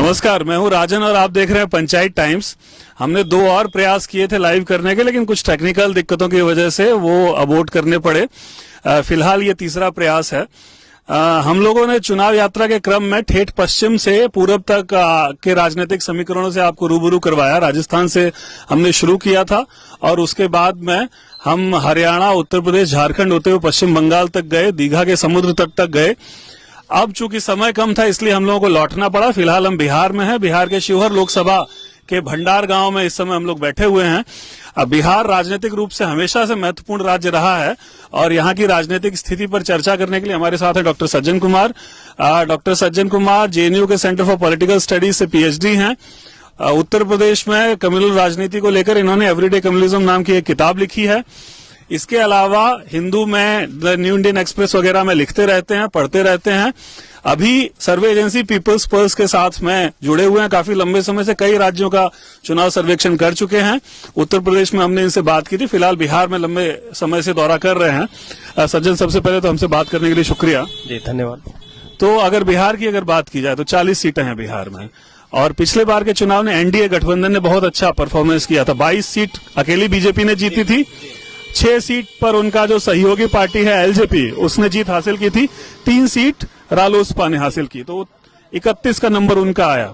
नमस्कार, मैं हूं राजन और आप देख रहे हैं पंचायत टाइम्स। हमने 2 और प्रयास किए थे लाइव करने के, लेकिन कुछ टेक्निकल दिक्कतों की वजह से वो अबॉर्ट करने पड़े। फिलहाल ये तीसरा प्रयास है। हम लोगों ने चुनाव यात्रा के क्रम में ठेठ पश्चिम से पूर्व तक के राजनीतिक समीकरणों से आपको रूबरू करवाया। राजस्थान से हमने शुरू किया था और उसके बाद में हम हरियाणा, उत्तर प्रदेश, झारखंड होते हुए पश्चिम बंगाल तक गए, दीघा के समुद्र तट तक गए। अब चूंकि समय कम था इसलिए हम लोगों को लौटना पड़ा। फिलहाल हम बिहार में हैं। बिहार के शिवहर लोकसभा के भंडार गांव में इस समय हम लोग बैठे हुए हैं। अब बिहार राजनीतिक रूप से हमेशा से महत्वपूर्ण राज्य रहा है और यहाँ की राजनीतिक स्थिति पर चर्चा करने के लिए हमारे साथ हैं doctor Sajjan Kumar. Doctor Sajjan Kumar JNU के सेंटर फॉर पॉलिटिकल स्टडीज से पीएचडी हैं। उत्तर प्रदेश में कम्युनल राजनीति को लेकर इन्होंने एवरीडे कम्युनलिज्म नाम की एक किताब लिखी है। इसके अलावा हिंदू में द न्यू इंडियन एक्सप्रेस वगैरह में लिखते रहते हैं, पढ़ते रहते हैं। अभी सर्वे एजेंसी पीपल्स पल्स के साथ में जुड़े हुए हैं। काफी लंबे समय से कई राज्यों का चुनाव सर्वेक्षण कर चुके हैं। उत्तर प्रदेश में हमने इनसे बात की थी। फिलहाल बिहार में लंबे समय से दौरा कर रहे हैं। सज्जन, सबसे पहले तो हमसे बात करने के लिए शुक्रिया। जी, धन्यवाद। तो अगर बिहार की बात की जाए तो 40 सीटें हैं बिहार में और पिछले बार के चुनाव में एनडीए गठबंधन ने बहुत अच्छा परफॉर्मेंस किया था। 22 सीट अकेली बीजेपी ने जीती थी। 6 सीट पर उनका जो सहयोगी पार्टी है एलजेपी, उसने जीत हासिल की थी। 3 सीट रालोसपा ने हासिल की, तो 31 का नंबर उनका आया।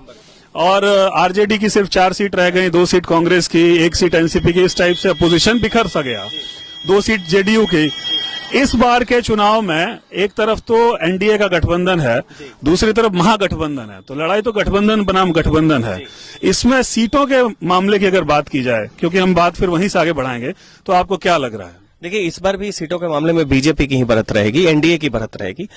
और आरजेडी की सिर्फ 4 सीट रह गई, 2 सीट कांग्रेस की, 1 सीट एनसीपी की। इस टाइप से अपोजिशन बिखर सा गया। 2 सीट जेडीयू की। इस बार के चुनाव में एक तरफ तो एनडीए का गठबंधन है, दूसरी तरफ महागठबंधन है। तो लड़ाई तो गठबंधन बनाम गठबंधन है। इसमें सीटों के मामले की अगर बात की जाए, क्योंकि हम बात फिर वहीं से आगे बढ़ाएंगे, तो आपको क्या लग रहा है? देखिए, इस बार भी सीटों के मामले में बीजेपी की ही बढ़त रहेगी, एनडीए की बढ़त रहेगी।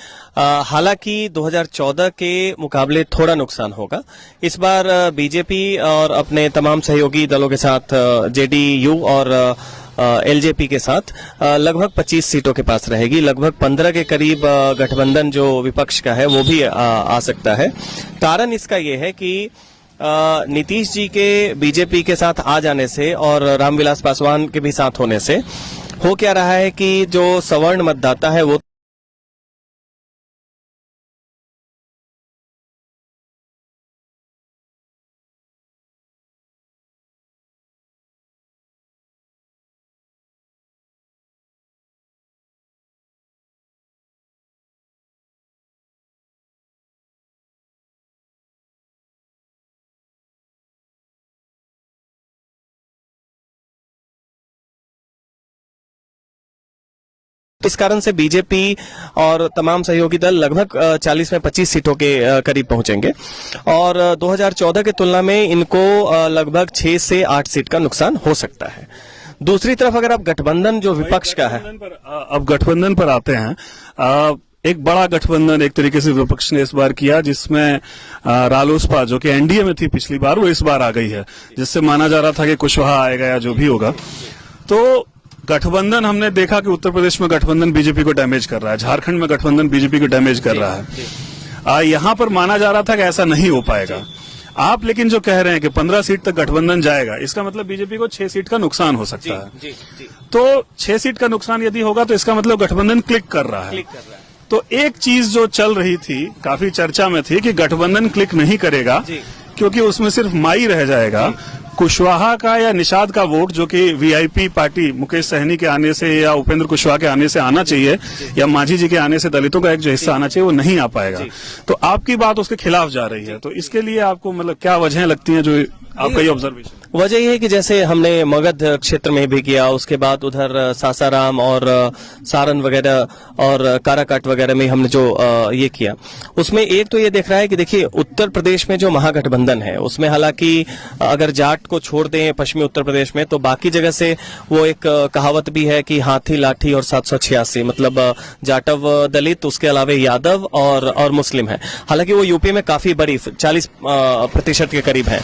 हालांकि 2014 के मुकाबले थोड़ा नुकसान होगा। इस बार बीजेपी और अपने तमाम सहयोगी दलों के साथ जेडीयू और एलजेपी के साथ लगभग 25 सीटों के पास रहेगी। लगभग 15 के करीब गठबंधन जो विपक्ष का है वो भी आ सकता है। कारण इसका ये है कि नीतीश जी के बीजेपी के साथ आ जाने से और रामविलास पासवान के भी साथ होने से हो क्या रहा है कि जो सवर्ण मतदाता है वो इस कारण से बीजेपी और तमाम सहयोगी दल लगभग 40 में 25 सीटों के करीब पहुंचेंगे और 2014 की तुलना में इनको लगभग 6 से 8 सीट का नुकसान हो सकता है। दूसरी तरफ अगर आप गठबंधन जो विपक्ष का है, अब गठबंधन पर आते हैं। एक बड़ा गठबंधन एक तरीके से विपक्ष ने इस बार किया, जिसमें रालोसपा जो कि एनडीए में थी पिछली बार, वो इस बार आ गई है, जिससे माना जा रहा था कि कुशवाहा आएगा या जो भी होगा। तो गठबंधन हमने देखा कि उत्तर प्रदेश में गठबंधन बीजेपी को डैमेज कर रहा है, झारखंड में गठबंधन बीजेपी को डैमेज कर रहा है। यहाँ पर माना जा रहा था कि ऐसा नहीं हो पाएगा। आप लेकिन जो कह रहे हैं कि 15 सीट तक गठबंधन जाएगा, इसका मतलब बीजेपी को 6 सीट का नुकसान हो सकता है। तो 6 सीट का नुकसान यदि होगा तो इसका मतलब गठबंधन क्लिक कर रहा है। तो एक चीज जो चल रही थी, काफी चर्चा में थी, कि गठबंधन क्लिक नहीं करेगा क्योंकि उसमें सिर्फ माई रह जाएगा। कुशवाहा का या निषाद का वोट, जो कि वीआईपी पार्टी मुकेश सहनी के आने से या उपेंद्र कुशवाहा के आने से आना चाहिए, या मांझी जी के आने से दलितों का एक जो हिस्सा आना चाहिए, वो नहीं आ पाएगा। तो आपकी बात उसके खिलाफ जा रही है। तो इसके लिए आपको मतलब क्या वजह लगती है, जो आपका ये ऑब्जर्वेशन? वजह यह है कि जैसे हमने मगध क्षेत्र में भी किया, उसके बाद उधर सासाराम और सारण वगैरह और काराकाट वगैरह में हमने जो ये किया, उसमें एक तो ये देख रहा है कि देखिए उत्तर प्रदेश में जो महागठबंधन है उसमें हालांकि अगर जाट को छोड़ दें पश्चिमी उत्तर प्रदेश में, तो बाकी जगह से वो एक कहावत भी है कि हाथी लाठी और 786, मतलब जाटव दलित, उसके अलावा यादव और मुस्लिम है। हालांकि वो यूपी में काफी बड़ी 40% के करीब है।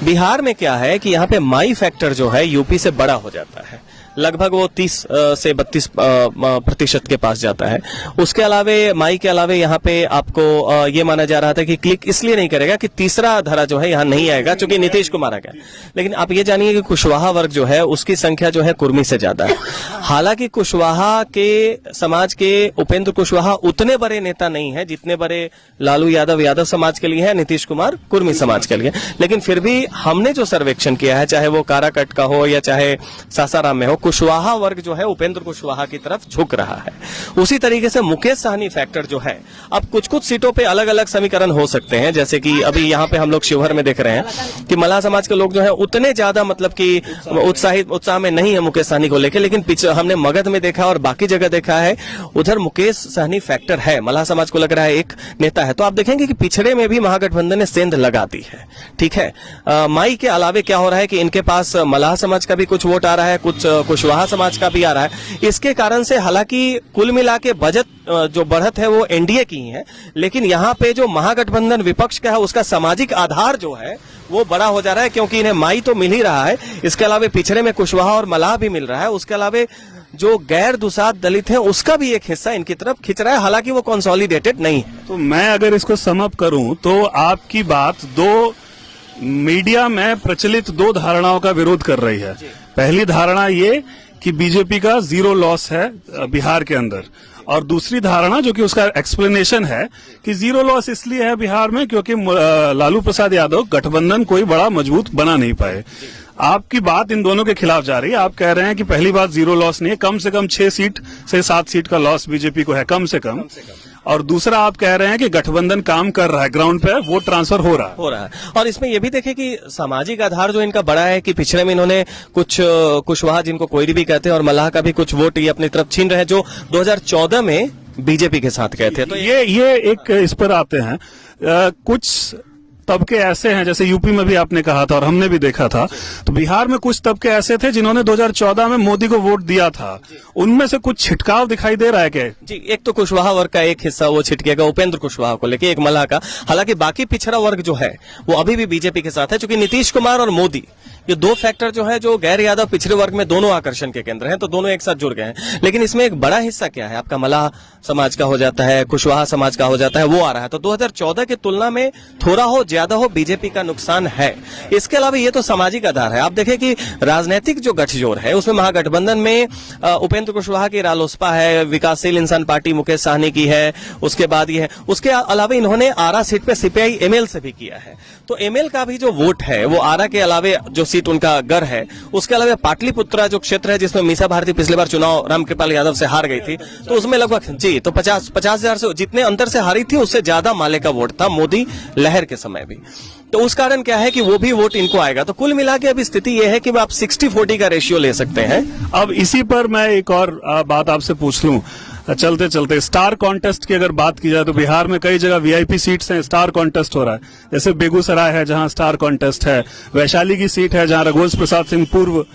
बिहार में क्या है कि यहाँ पे माई फैक्टर जो है यूपी से बड़ा हो जाता है, लगभग वो 30 से 32% के पास जाता है। उसके अलावे माई के अलावे यहाँ पे आपको ये माना जा रहा था कि क्लिक इसलिए नहीं करेगा कि तीसरा धारा जो है यहाँ नहीं आएगा क्योंकि नीतीश को मारा गया। लेकिन आप ये जानिए कि कुशवाहा वर्ग जो है उसकी संख्या जो है कुर्मी से ज्यादा है। हालांकि कुशवाहा के समाज के उपेंद्र कुशवाहा उतने बड़े नेता नहीं है जितने बड़े लालू यादव यादव समाज के लिए है, नीतीश कुमार कुर्मी समाज के लिए। लेकिन फिर भी हमने जो सर्वेक्षण किया है, चाहे वो काराकट का हो या चाहे सासाराम में हो, कुशवाहा वर्ग जो है उपेंद्र कुशवाहा की तरफ झुक रहा है। उसी तरीके से मुकेश सहनी फैक्टर जो है, अब कुछ कुछ सीटों पे अलग अलग समीकरण हो सकते हैं, जैसे कि अभी यहाँ पे हम लोग शिवहर में देख रहे हैं कि मल्लाह समाज के लोग जो है उतने ज्यादा मतलब कि उत्साह में नहीं है मुकेश सहनी को लेकर, लेकिन हमने मगध में देखा और बाकी जगह देखा है उधर मुकेश सहनी फैक्टर है, मल्लाह समाज को लग रहा है एक नेता है। तो आप देखेंगे कि पिछड़े में भी महागठबंधन ने सेंध लगा दी है। ठीक है, माई के अलावे क्या हो रहा है कि इनके पास मल्लाह समाज का भी कुछ वोट आ रहा है, कुछ कुशवाहा समाज का भी आ रहा है। इसके कारण से हालांकि कुल मिला के बजट जो बढ़त है वो एनडीए की ही है, लेकिन यहाँ पे जो महागठबंधन विपक्ष का है उसका सामाजिक आधार जो है वो बड़ा हो जा रहा है, क्योंकि इन्हें माई तो मिल ही रहा है, इसके अलावा पिछड़े में कुशवाहा और मल्लाह भी मिल रहा है, उसके अलावा जो गैर दुसाध दलित है उसका भी एक हिस्सा इनकी तरफ खिंच रहा है, हालांकि वो कंसोलिडेटेड नहीं है। तो मैं अगर इसको समअप करूं तो आपकी बात दो मीडिया में प्रचलित दो धारणाओं का विरोध कर रही है। पहली धारणा ये कि बीजेपी का जीरो लॉस है बिहार के अंदर, और दूसरी धारणा जो कि उसका एक्सप्लेनेशन है कि जीरो लॉस इसलिए है बिहार में क्योंकि लालू प्रसाद यादव गठबंधन कोई बड़ा मजबूत बना नहीं पाए। आपकी बात इन दोनों के खिलाफ जा रही है। आप कह रहे हैं कि पहली बात जीरो लॉस नहीं है, कम से कम 6 सीट से 7 सीट का लॉस बीजेपी को है कम से कम। और दूसरा आप कह रहे हैं कि गठबंधन काम कर रहा है, ग्राउंड पे वोट ट्रांसफर हो रहा है। और इसमें यह भी देखें कि सामाजिक आधार जो इनका बड़ा है कि पिछले में इन्होंने कुछ कुशवाहा जिनको कोयरी भी कहते हैं और मल्लाह का भी कुछ वोट ये अपनी तरफ छीन रहे हैं, जो 2014 में बीजेपी के साथ गए थे। तो ये एक इस पर आते हैं कुछ तबके ऐसे हैं, जैसे यूपी में भी आपने कहा था और हमने भी देखा था, तो बिहार में कुछ तबके ऐसे थे जिन्होंने 2014 में मोदी को वोट दिया था, उनमें से कुछ छिटकाव दिखाई दे रहा है क्या? जी, एक तो कुशवाहा वर्ग का एक हिस्सा वो छिटकेगा उपेंद्र कुशवाहा को लेके, एक मल्लाह का। हालांकि बाकी पिछड़ा वर्ग जो है वो अभी भी बीजेपी के साथ है, क्योंकि नीतीश कुमार और मोदी ये दो फैक्टर जो है जो गैर यादव पिछड़े वर्ग में दोनों आकर्षण के केंद्र हैं, तो दोनों एक साथ जुड़ गए हैं। लेकिन इसमें एक बड़ा हिस्सा क्या है, आपका मल्लाह समाज का हो जाता है, कुशवाहा समाज का हो जाता है, वो आ रहा है। तो 2014 की तुलना में थोड़ा हो ज्यादा हो बीजेपी का नुकसान है। इसके अलावा ये तो सामाजिक आधार है। आप देखें कि राजनीतिक जो गठजोड़ है उसमें महागठबंधन में उपेंद्र कुशवाहा की रालोसपा है, विकासशील इंसान पार्टी मुकेश सहनी की है, उसके बाद ये है, उसके अलावा इन्होंने आरा सीट पे सीपीआई एमएल से भी किया है। तो एमएल का भी जो वोट है वो आरा के अलावे जो सीट उनका गढ़ है, उसके अलावा पाटलिपुत्रा जो क्षेत्र है जिसमें मीसा भारती पिछली बार चुनाव रामकृपाल यादव से हार गई थी, तो उसमें लगभग जी तो 50,000 से जितने अंतर से हारी थी उससे ज्यादा माले का वोट था मोदी लहर के समय भी। तो उस कारण क्या है कि वो भी वोट इनको आएगा। तो कुल मिला के अभी स्थिति यह है कि आप 60-40 का रेशियो ले सकते हैं। अब इसी पर मैं एक और बात आपसे पूछ लूं, चलते चलते स्टार कॉन्टेस्ट की अगर बात की जाए तो बिहार में कई जगह वीआईपी सीट्स हैं, स्टार कॉन्टेस्ट हो रहा है। जैसे बेगूसराय है जहां स्टार कॉन्टेस्ट है, वैशाली की सीट है जहां रघुवंश प्रसाद सिंह पूर्व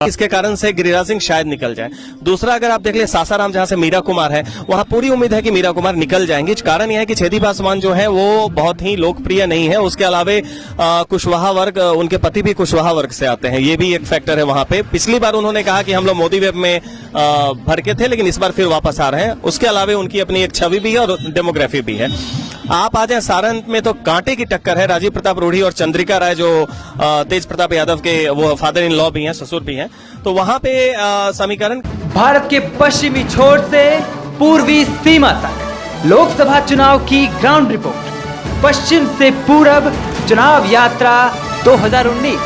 इसके कारण से गिरिराज सिंह शायद निकल जाए। दूसरा अगर आप देख ले सासाराम जहां से मीरा कुमार है, वहां पूरी उम्मीद है कि मीरा कुमार निकल जाएंगे। कारण यह है कि छेदी पासवान जो है वो बहुत ही लोकप्रिय नहीं है, उसके अलावे कुशवाहा वर्ग, उनके पति भी कुशवाहा वर्ग से आते हैं, ये भी एक फैक्टर है वहां पे। पिछली बार उन्होंने कहा कि हम लोग मोदी वेब में भर के थे, लेकिन इस बार फिर वापस आ रहे हैं। उसके अलावा उनकी अपनी एक छवि भी है और डेमोग्राफी भी है। आप आ जाए सारण में तो कांटे की टक्कर है, राजीव प्रताप रूढ़ी और चंद्रिका राय जो तेज प्रताप यादव के वो फादर इन लॉ भी हैं, ससुर भी हैं, तो वहां पे समीकरण भारत के पश्चिमी छोर से पूर्वी सीमा तक लोकसभा चुनाव की ग्राउंड रिपोर्ट, पश्चिम से पूरब चुनाव यात्रा 2019।